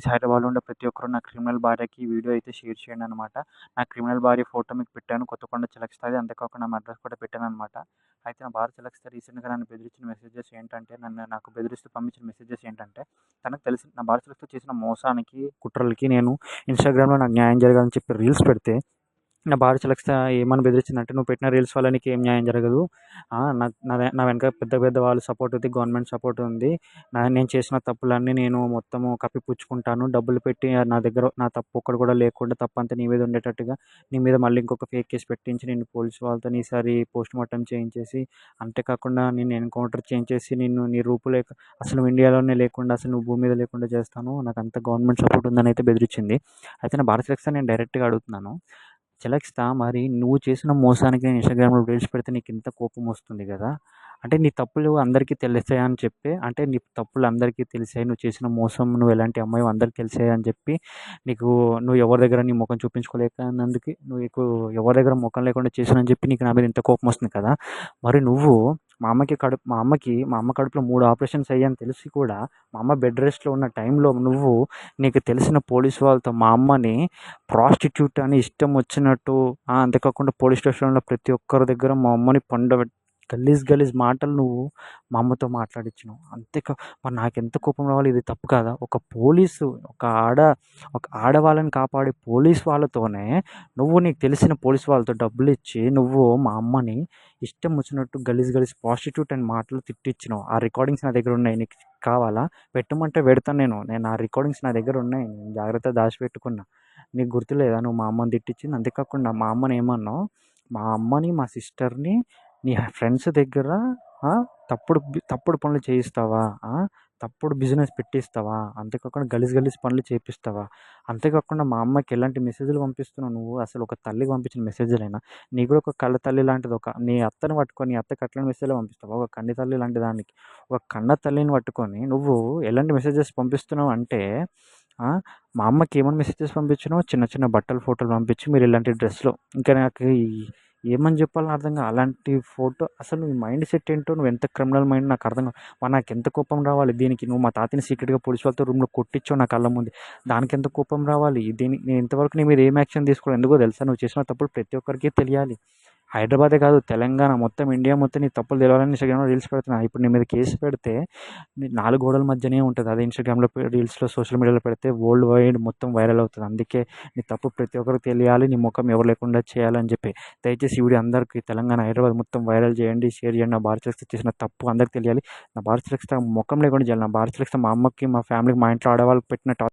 హైదరాబాద్‌లో ఉండే ప్రతి ఒక్కరు నా క్రిమినల్ భార్యకి ఈ వీడియో అయితే షేర్ చేయండనమాట. నా క్రిమినల్ భార్య ఫోటో మీకు పెట్టాను. కొత్తకొండ చిలకస్తాది. అంతేకాకుండా నా అడ్రెస్ కూడా పెట్టాననమాట. అయితే నా భార్య చిలకస్తా రీసెంట్‌గా నన్ను బెదిరించిన మెసేజెస్ ఏంటంటే, నాకు బెదిరిస్తూ పంపించిన మెసేజెస్ ఏంటంటే, తనకు తెలిసి నా భార్య చిలకస్తా చేసిన మోసానికి, కుట్రలకి నేను ఇన్‌స్టాగ్రామ్‌లో నాకు న్యాయం జరగాలని చెప్పి రీల్స్ పెడితే, నా భార్య చిలకస్తా ఏమని బెదిరించిందంటే, "నువ్వు పెట్టిన రీల్స్ వల్ల నీకేం న్యాయం జరగదు. నా వెనక పెద్ద పెద్ద వాళ్ళ సపోర్ట్ ఉంది. గవర్నమెంట్ సపోర్ట్ ఉంది. నేను చేసిన తప్పులన్నీ నేను మొత్తము కప్పిపుచ్చుకుంటాను. డబ్బులు పెట్టి నా దగ్గర నా తప్పు ఒక్కటి కూడా లేకుండా తప్పంతా నీ మీద ఉండేటట్టుగా నీ మీద మళ్ళీ ఇంకొక ఫేక్ కేస్ పెట్టించి నిన్ను పోలీసు వాళ్ళతోని ఈసారి పోస్ట్‌మార్టం చేయించేసి, అంతేకాకుండా నిన్ను ఎన్‌కౌంటర్ చేయించేసి నీ రూపు లేక అసలు నువ్వు ఇండియాలోనే లేకుండా అసలు నువ్వు భూమి మీద లేకుండా చేస్తాను. నాకంతా గవర్నమెంట్ సపోర్ట్ ఉందని అయితే బెదిరించింది. అయితే నా భార్య చిలకస్తా నేను డైరెక్ట్‌గా అడుగుతున్నాను. చిలకస్తా మరి నువ్వు చేసిన మోసానికి నేను ఇన్‌స్టాగ్రామ్‌లో రీల్స్ పెడితే నీకింత కోపమొస్తుంది గదా! అంటే నీ తప్పులు అందరికీ తెలిసాయని చెప్పి అంటే నీ తప్పులు అందరికీ తెలిసాయి. నువ్వు చేసిన మోసం నువ్వు ఎలాంటి అమ్మాయో అందరికి తెలిసాయని చెప్పి నీకు నువ్వు ఎవరి దగ్గర నీ మొఖం చూపించుకోలేకనందుకు నీకు ఎవరి దగ్గర మొఖం లేకుండా చేశానని చెప్పి నీకు నా మీద ఇంత కోపమొస్తుంది కదా! మరి నువ్వు మా అమ్మ కడుపులో 3 ఆపరేషన్స్ అయ్యాయని తెలిసి కూడా మా అమ్మ బెడ్ రెస్ట్‌లో ఉన్న టైంలో నువ్వు నీకు తెలిసిన పోలీసు వాళ్ళతో మా అమ్మని ప్రాస్టిట్యూట్ అని ఇష్టం వచ్చినట్టు అంతేకాకుండా పోలీస్ స్టేషన్‌లో ప్రతి ఒక్కరి దగ్గర మా అమ్మని గలీజ్ మాటలు నువ్వు మా అమ్మతో మాట్లాడించినావు. మరి నాకెంత కోపం రావాలి. ఇది తప్పు కాదా? ఒక ఆడవాళ్ళని కాపాడే పోలీస్ వాళ్ళతోనే నీకు తెలిసిన పోలీస్ వాళ్ళతో డబ్బులిచ్చి నువ్వు మా అమ్మని ఇష్టం వచ్చినట్టు గలీజ్ ప్రాస్టిట్యూట్ అని మాటలు తిట్టిచ్చినావు. ఆ రికార్డింగ్స్ నా దగ్గర ఉన్నాయి. నీకు కావాలా? పెట్టమంటే పెడతాను నేను. ఆ రికార్డింగ్స్ నా దగ్గర ఉన్నాయి. నేను జాగ్రత్తగా దాచిపెట్టుకున్నా. నీకు గుర్తులేదా నువ్వు మా అమ్మని తిట్టిచ్చింది? అంతేకాకుండా మా అమ్మని ఏమన్నావు? మా అమ్మని, మా సిస్టర్‌ని నీ ఫ్రెండ్స్ దగ్గర తప్పుడు పనులు చేయిస్తావా? తప్పుడు బిజినెస్ పెట్టిస్తావా? అంతేకాకుండా గలీజ్ పనులు చేపిస్తావా? అంతేకాకుండా మా అమ్మకి ఎలాంటి మెసేజ్‌లు పంపిస్తున్నావు నువ్వు? అసలు ఒక తల్లికి పంపించిన మెసేజ్‌లేనా? నీకు కూడా ఒక కళ్ళ తల్లి లాంటిది నీ అత్తని పట్టుకొని నీ అత్తకి అట్లాంటి మెసేజ్‌లే పంపిస్తావా? ఒక కన్న తల్లి లాంటి దానికి. ఒక కన్న తల్లిని పట్టుకొని నువ్వు ఎలాంటి మెసేజెస్ పంపిస్తున్నావు అంటే మా అమ్మకి ఏమని మెసేజెస్ పంపించినావు? చిన్న చిన్న బట్టల ఫోటోలు పంపించి మీరు ఇలాంటి డ్రెస్‌లో ఇంకా నాకు ఏమని చెప్పాలో అర్థం కాదు. అలాంటి ఫోటో అసలు నీ మైండ్ సెట్ ఏంటో నువ్వు ఎంత క్రిమినల్ మైండ్ నాకు అర్థం కాదు. మరి నాకెంత కోపం రావాలి దీనికి. నువ్వు మా తాతని సీక్రెట్‌గా పోలీస్ వాళ్ళతో రూమ్‌లో కొట్టించావు నా కళ్ళ ముందే. దానికెంత కోపం రావాలి. నేను ఇంతవరకు నీ మీద ఏం యాక్షన్ తీసుకోలేదు. ఎందుకో తెలుసా? నువ్వు చేసిన తప్పులు ప్రతి ఒక్కరికి తెలియాలి. హైదరాబాదే కాదు తెలంగాణ మొత్తం ఇండియా మొత్తం నీ తప్పులు తెలవాలని ఇన్‌స్టాగ్రామ్‌లో రీల్స్ పెడుతున్నా. ఇప్పుడు నీ మీద కేసు పెడితే 4 గోడల మధ్యనే ఉంటది. అదే ఇన్‌స్టాగ్రామ్‌లో రీల్స్‌లో సోషల్ మీడియాలో పెడితే వరల్డ్ వైడ్ మొత్తం వైరల్ అవుతది. అందుకే నీ తప్పు ప్రతి ఒక్కరికి తెలియాలి. నీ ముఖం ఎవరు లేకుండా చేయాలని చెప్పి. దయచేసి ఈ వీడియో అందరికీ తెలంగాణ, హైదరాబాద్ మొత్తం వైరల్ చేయండి. షేర్ చేయండి. నా భార్య చిలకస్తా చేసిన తప్పు అందరికి తెలియాలి. నా భార్య చిలకస్తా ముఖం లేకుండా చేయాలి. నా భార్య చిలకస్తా మా అమ్మకి, మా ఫ్యామిలీకి, మా ఇంట్లో ఆడవాళ్ళకి పెట్టిన